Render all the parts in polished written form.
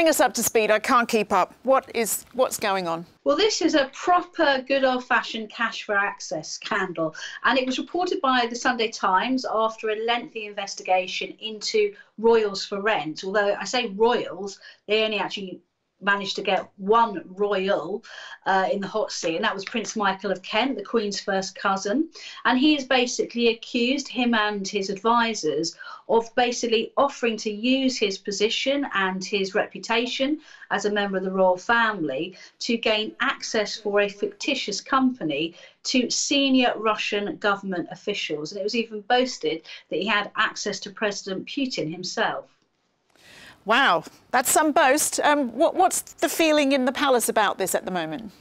bring us up to speed. I can't keep up. What's going on? Well, this is a proper good old-fashioned cash for access scandal, and it was reported by the Sunday Times after a lengthy investigation into royals for rent. Although I say royals, they only actually managed to get one royal in the hot seat, and that was Prince Michael of Kent, the Queen's first cousin. And he has basically accused him and his advisors of basically offering to use his position and his reputation as a member of the royal family to gain access for a fictitious company to senior Russian government officials. And it was even boasted that he had access to President Putin himself. Wow, that's some boast. What's the feeling in the palace about this at the moment?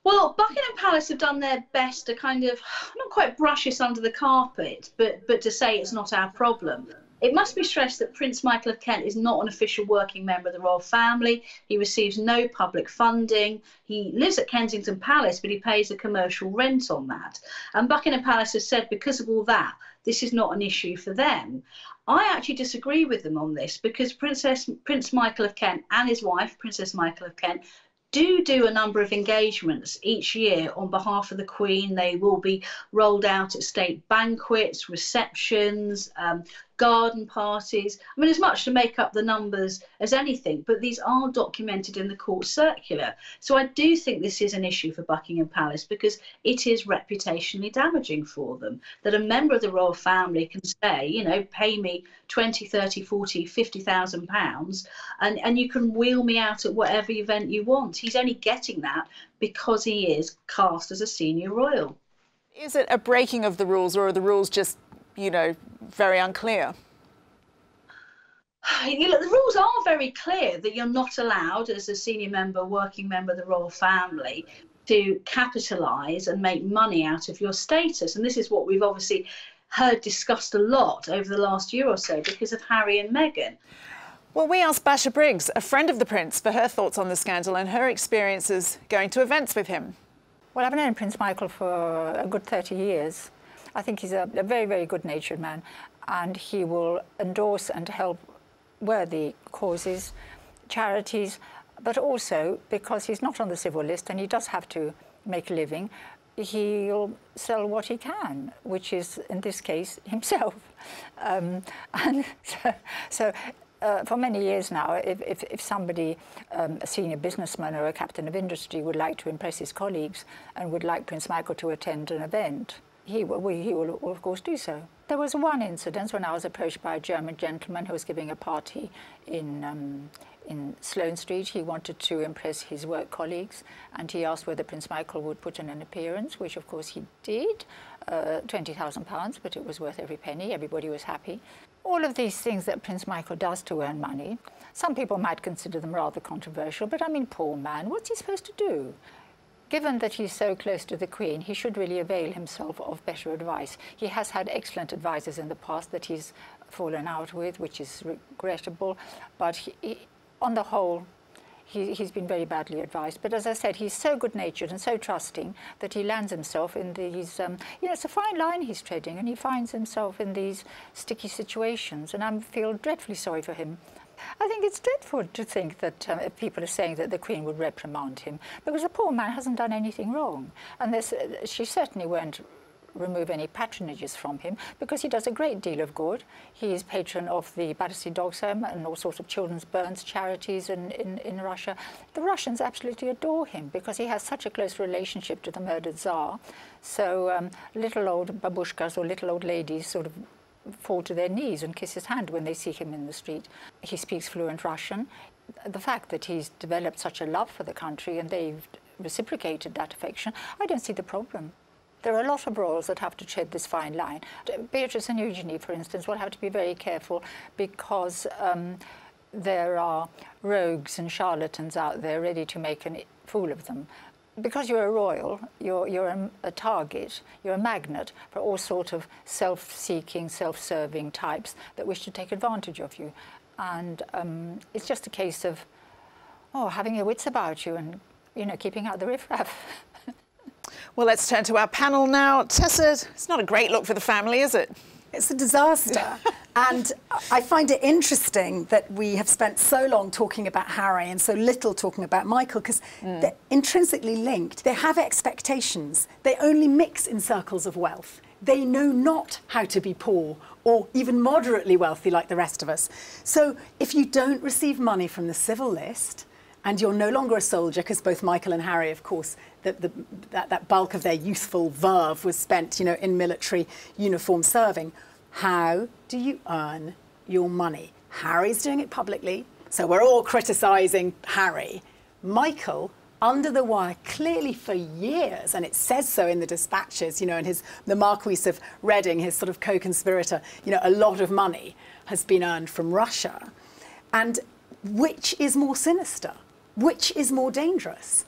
Well, Buckingham Palace have done their best to kind of, not quite brush this under the carpet, but to say it's not our problem. It must be stressed that Prince Michael of Kent is not an official working member of the royal family. He receives no public funding. He lives at Kensington Palace, but he pays a commercial rent on that. And Buckingham Palace has said because of all that, this is not an issue for them. I actually disagree with them on this because Prince Michael of Kent and his wife, Princess Michael of Kent, do a number of engagements each year on behalf of the Queen. They will be rolled out at state banquets, receptions, garden parties. I mean, as much to make up the numbers as anything, but these are documented in the court circular. So I do think this is an issue for Buckingham Palace because it is reputationally damaging for them that a member of the royal family can say, you know, pay me 20, 30, 40, 50,000 pounds and you can wheel me out at whatever event you want. He's only getting that because he is cast as a senior royal. Is it a breaking of the rules, or are the rules just, you know, very unclear? The rules are very clear that you're not allowed, as a senior member, working member of the royal family, to capitalise and make money out of your status. And this is what we've obviously heard discussed a lot over the last year or so because of Harry and Meghan. Well, we asked Basha Briggs, a friend of the Prince, for her thoughts on the scandal and her experiences going to events with him. Well, I've known Prince Michael for a good 30 years. I think he's a very, very good-natured man, and he will endorse and help worthy causes, charities, but also because he's not on the civil list and he does have to make a living, he'll sell what he can, which is, in this case, himself. For many years now, if somebody, a senior businessman or a captain of industry, would like to impress his colleagues and would like Prince Michael to attend an event, he will, of course, do so. There was one incident when I was approached by a German gentleman who was giving a party in Sloane Street. He wanted to impress his work colleagues, and he asked whether Prince Michael would put in an appearance, which, of course, he did. £20,000, but it was worth every penny. Everybody was happy. All of these things that Prince Michael does to earn money, some people might consider them rather controversial, but I mean, poor man, what's he supposed to do? Given that he's so close to the Queen, he should really avail himself of better advice. He has had excellent advisors in the past that he's fallen out with, which is regrettable, but on the whole, he's been very badly advised. But as I said, he's so good-natured and so trusting that he lands himself in these, you know, it's a fine line he's treading, and he finds himself in these sticky situations, and I feel dreadfully sorry for him. I think it's dreadful to think that people are saying that the Queen would reprimand him, because the poor man hasn't done anything wrong. And she certainly won't remove any patronages from him, because he does a great deal of good. He is patron of the Battersea Dogs Home and all sorts of children's burns charities in Russia. The Russians absolutely adore him because he has such a close relationship to the murdered Tsar. So little old babushkas or little old ladies sort of fall to their knees and kiss his hand when they see him in the street. He speaks fluent Russian. The fact that he's developed such a love for the country and they've reciprocated that affection, I don't see the problem. There are a lot of royals that have to tread this fine line. Beatrice and Eugenie, for instance, will have to be very careful because there are rogues and charlatans out there ready to make a fool of them. Because you're a royal, you're a target, you're a magnet for all sorts of self-seeking, self-serving types that wish to take advantage of you. And it's just a case of, having your wits about you and, you know, keeping out the riffraff. Well, let's turn to our panel now. Tessa, it's not a great look for the family, is it? It's a disaster. And I find it interesting that we have spent so long talking about Harry and so little talking about Michael, because they're intrinsically linked. They have expectations. They only mix in circles of wealth. They know not how to be poor or even moderately wealthy like the rest of us. So if you don't receive money from the civil list, and you're no longer a soldier, because both Michael and Harry, of course, that bulk of their youthful verve was spent, you know, in military uniform serving. How do you earn your money? Harry's doing it publicly, so we're all criticising Harry. Michael, under the wire, clearly for years, and it says so in the dispatches, you know, and the Marquis of Reading, his sort of co-conspirator, you know, a lot of money has been earned from Russia. And which is more sinister? Which is more dangerous?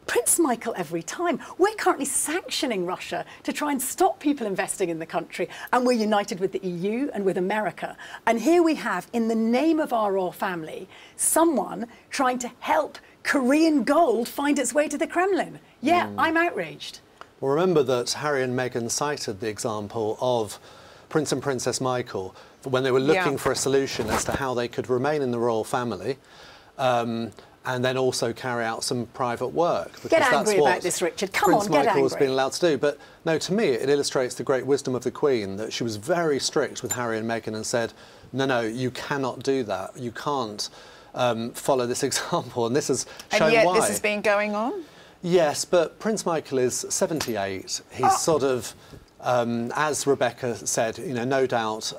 Prince Michael every time. We're currently sanctioning Russia to try and stop people investing in the country, and we're united with the EU and with America. And here we have, in the name of our royal family, someone trying to help Korean gold find its way to the Kremlin. Yeah, I'm outraged. Well, remember that Harry and Meghan cited the example of Prince and Princess Michael when they were looking for a solution as to how they could remain in the royal family. And then also carry out some private work. Get angry about this, Richard. Come on, get angry. Prince Michael has been allowed to do. But no, to me, it illustrates the great wisdom of the Queen, that she was very strict with Harry and Meghan and said, no, you cannot do that. You can't follow this example. And this has shown why. And yet this has been going on? Yes, but Prince Michael is 78. He's sort of, as Rebecca said, you know, no doubt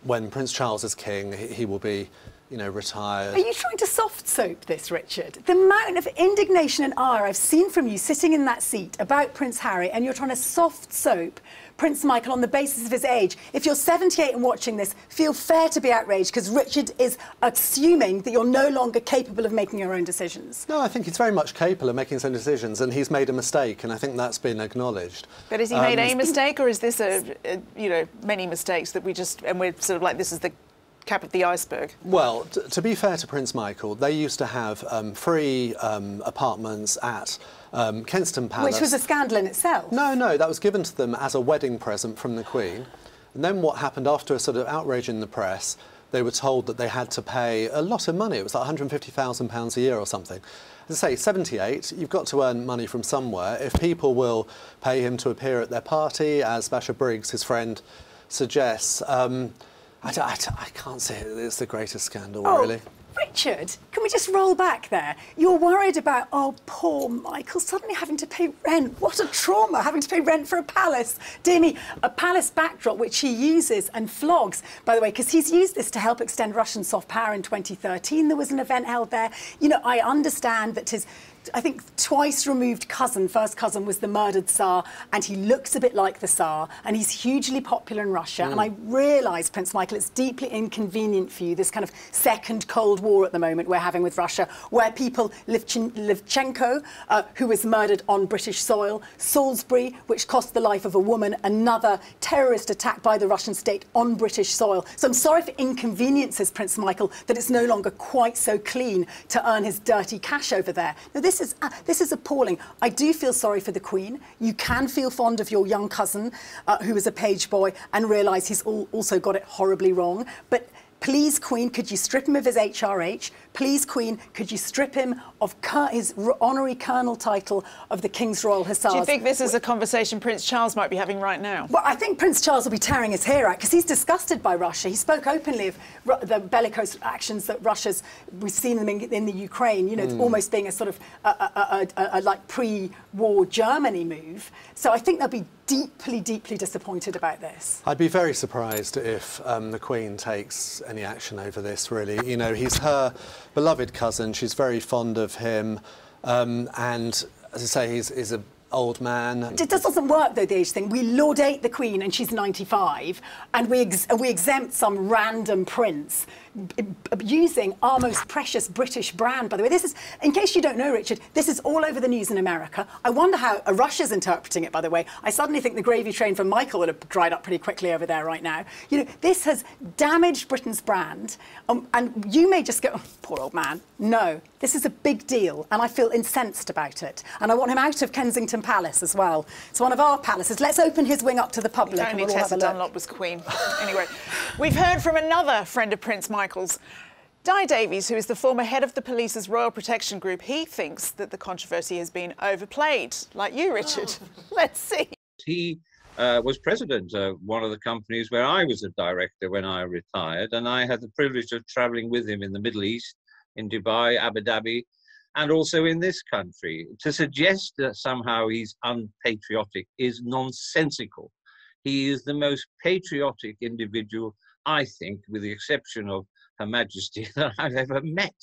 when Prince Charles is king, he will be, you know, retired. Are you trying to soft soap this, Richard? The amount of indignation and ire I've seen from you sitting in that seat about Prince Harry, and you're trying to soft soap Prince Michael on the basis of his age. If you're 78 and watching this, feel fair to be outraged, because Richard is assuming that you're no longer capable of making your own decisions. No, I think he's very much capable of making his own decisions, and he's made a mistake, and I think that's been acknowledged. But has he made a mistake, or is this you know, many mistakes that we're sort of like, this is the cap of the iceberg? Well, to be fair to Prince Michael, they used to have free apartments at Kensington Palace. Which was a scandal in itself. No, that was given to them as a wedding present from the Queen. And then what happened after a sort of outrage in the press, they were told that they had to pay a lot of money. It was like £150,000 a year or something. As I say, 78, you've got to earn money from somewhere. If people will pay him to appear at their party, as Basher Briggs, his friend, suggests, I can't say it's the greatest scandal, really. Richard, can we just roll back there? You're worried about, oh, poor Michael suddenly having to pay rent. What a trauma, having to pay rent for a palace. Dear me, a palace backdrop which he uses and flogs, by the way, because he's used this to help extend Russian soft power in 2013. There was an event held there. You know, I understand that his, I think, twice removed cousin, first cousin, was the murdered Tsar, and he looks a bit like the Tsar, and he's hugely popular in Russia. And I realise, Prince Michael, it's deeply inconvenient for you, this kind of second Cold War at the moment we're having with Russia, where people, Livchenko, who was murdered on British soil, Salisbury, which cost the life of a woman, another terrorist attack by the Russian state on British soil. So I'm sorry for inconveniences, Prince Michael, that it's no longer quite so clean to earn his dirty cash over there. Now, this is appalling. I do feel sorry for the Queen. You can feel fond of your young cousin, who is a page boy, and realise he's also got it horribly wrong. But please, Queen, could you strip him of his HRH? Please, Queen, could you strip him of his honorary colonel title of the King's Royal Hussars? Do you think this is a conversation Prince Charles might be having right now? Well, I think Prince Charles will be tearing his hair out because he's disgusted by Russia. He spoke openly of the bellicose actions that Russia's, we've seen them in the Ukraine, you know, almost being a sort of a like pre-war Germany move. So I think they'll be deeply, deeply disappointed about this. I'd be very surprised if the Queen takes any action over this, really. You know, he's her beloved cousin. She's very fond of him. And, as I say, he's an old man. It doesn't work, though, the age thing. We laudate the Queen, and she's 95, and we exempt some random prince using our most precious British brand. By the way, this is, in case you don't know, Richard, this is all over the news in America. I wonder how Russia's interpreting it, by the way. I suddenly think the gravy train for Michael would have dried up pretty quickly over there right now. You know, this has damaged Britain's brand, and you may just go, oh, poor old man. No, this is a big deal, and I feel incensed about it. And I want him out of Kensington palace as well. It's one of our palaces. Let's open his wing up to the public. If only and we'll all have Tessa a look. Dunlop was queen. Anyway, we've heard from another friend of Prince Michael's, Di Davies, who is the former head of the police's Royal Protection Group. He thinks that the controversy has been overplayed, like you, Richard. Let's see. He was president of one of the companies where I was a director when I retired, and I had the privilege of travelling with him in the Middle East, in Dubai, Abu Dhabi, and also in this country. To suggest that somehow he's unpatriotic is nonsensical. He is the most patriotic individual, I think, with the exception of Her Majesty, that I've ever met.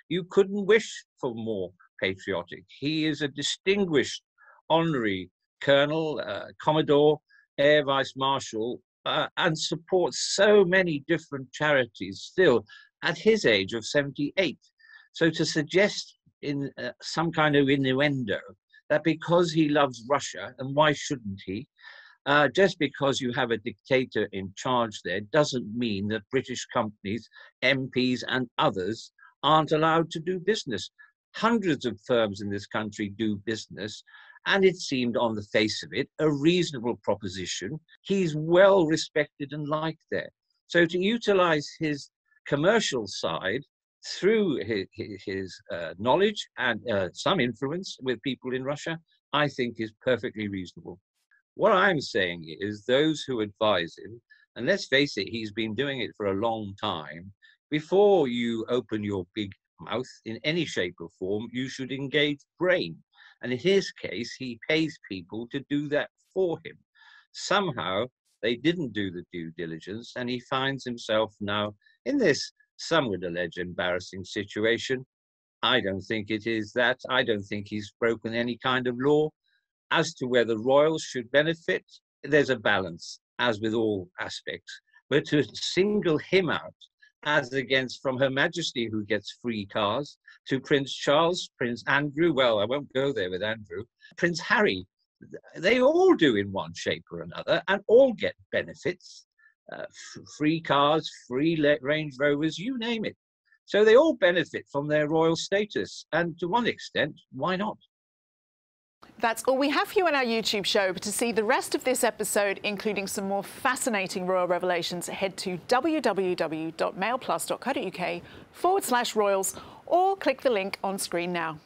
You couldn't wish for more patriotic. He is a distinguished honorary colonel, commodore, air vice marshal, and supports so many different charities still at his age of 78. So to suggest in some kind of innuendo that because he loves Russia, and why shouldn't he, just because you have a dictator in charge there doesn't mean that British companies, MPs and others aren't allowed to do business. Hundreds of firms in this country do business, and it seemed on the face of it a reasonable proposition. He's well respected and liked there. So to utilize his commercial side through his knowledge and some influence with people in Russia, I think is perfectly reasonable. What I'm saying is those who advise him, and let's face it, he's been doing it for a long time, before you open your big mouth in any shape or form, you should engage brain. And in his case, he pays people to do that for him. Somehow they didn't do the due diligence, and he finds himself now in this, some would allege, embarrassing situation. I don't think it is that. I don't think he's broken any kind of law. As to whether royals should benefit, there's a balance, as with all aspects. But to single him out, as against from Her Majesty, who gets free cars, to Prince Charles, Prince Andrew, well, I won't go there with Andrew, Prince Harry, they all do in one shape or another, and all get benefits, free cars, free Range Rovers, you name it. So they all benefit from their royal status, and to one extent, why not? That's all we have for you on our YouTube show. But to see the rest of this episode, including some more fascinating royal revelations, head to www.mailplus.co.uk/royals or click the link on screen now.